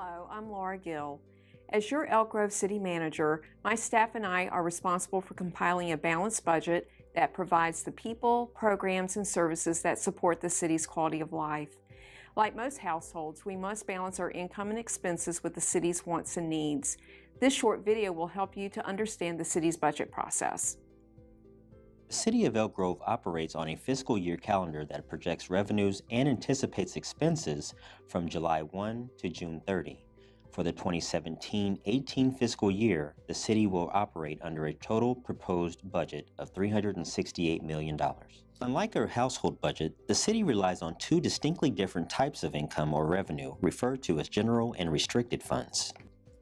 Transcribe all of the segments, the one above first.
Hello, I'm Laura Gill. As your Elk Grove City Manager, my staff and I are responsible for compiling a balanced budget that provides the people, programs, and services that support the city's quality of life. Like most households, we must balance our income and expenses with the city's wants and needs. This short video will help you to understand the city's budget process. The City of Elk Grove operates on a fiscal year calendar that projects revenues and anticipates expenses from July 1 to June 30. For the 2017-18 fiscal year, the city will operate under a total proposed budget of $368 million. Unlike our household budget, the city relies on two distinctly different types of income or revenue referred to as general and restricted funds.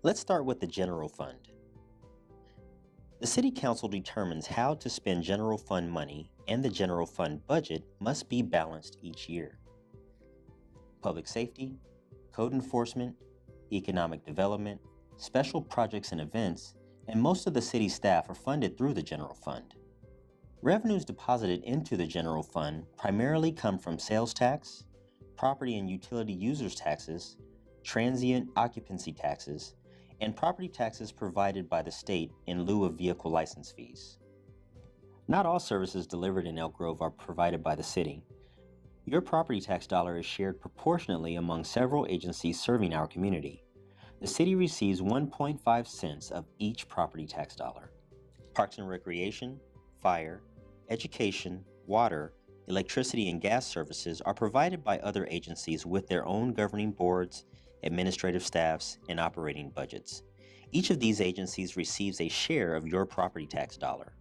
Let's start with the general fund. The City Council determines how to spend general fund money, and the general fund budget must be balanced each year. Public safety, code enforcement, economic development, special projects and events, and most of the city staff are funded through the general fund. Revenues deposited into the general fund primarily come from sales tax, property and utility users taxes, transient occupancy taxes, and property taxes provided by the state in lieu of vehicle license fees. Not all services delivered in Elk Grove are provided by the city. Your property tax dollar is shared proportionately among several agencies serving our community. The city receives 1.5 cents of each property tax dollar. Parks and recreation, fire, education, water, electricity, and gas services are provided by other agencies with their own governing boards, administrative staffs, and operating budgets. Each of these agencies receives a share of your property tax dollar.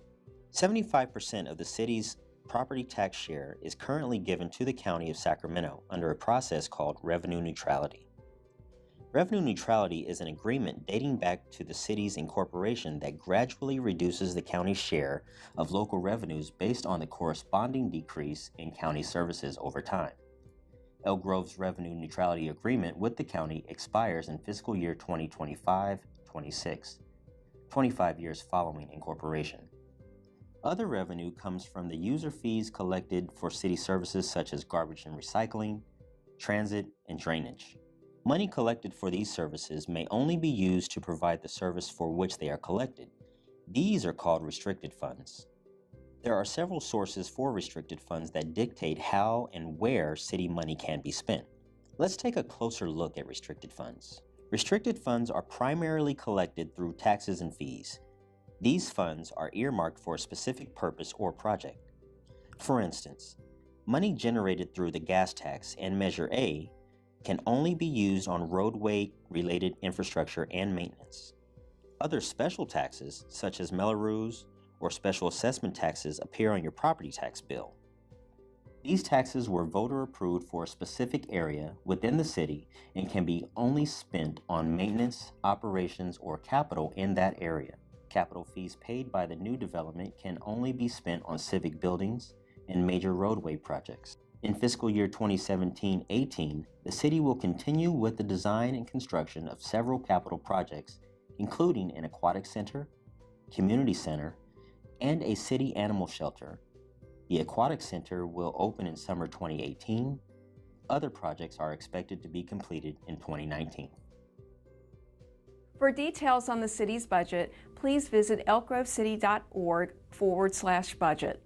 75% of the city's property tax share is currently given to the County of Sacramento under a process called revenue neutrality. Revenue neutrality is an agreement dating back to the city's incorporation that gradually reduces the county's share of local revenues based on the corresponding decrease in county services over time. Elk Grove's revenue neutrality agreement with the county expires in fiscal year 2025-26, 25 years following incorporation. Other revenue comes from the user fees collected for city services such as garbage and recycling, transit, and drainage. Money collected for these services may only be used to provide the service for which they are collected. These are called restricted funds. There are several sources for restricted funds that dictate how and where city money can be spent. Let's take a closer look at restricted funds. Restricted funds are primarily collected through taxes and fees. These funds are earmarked for a specific purpose or project. For instance, money generated through the gas tax and Measure A can only be used on roadway-related infrastructure and maintenance. Other special taxes, such as Melrose or special assessment taxes, appear on your property tax bill. These taxes were voter approved for a specific area within the city and can be only spent on maintenance, operations, or capital in that area. Capital fees paid by the new development can only be spent on civic buildings and major roadway projects. In fiscal year 2017-18, the city will continue with the design and construction of several capital projects, including an aquatic center, community center, and a city animal shelter. The aquatic center will open in summer 2018. Other projects are expected to be completed in 2019. For details on the city's budget, please visit elkgrovecity.org/budget.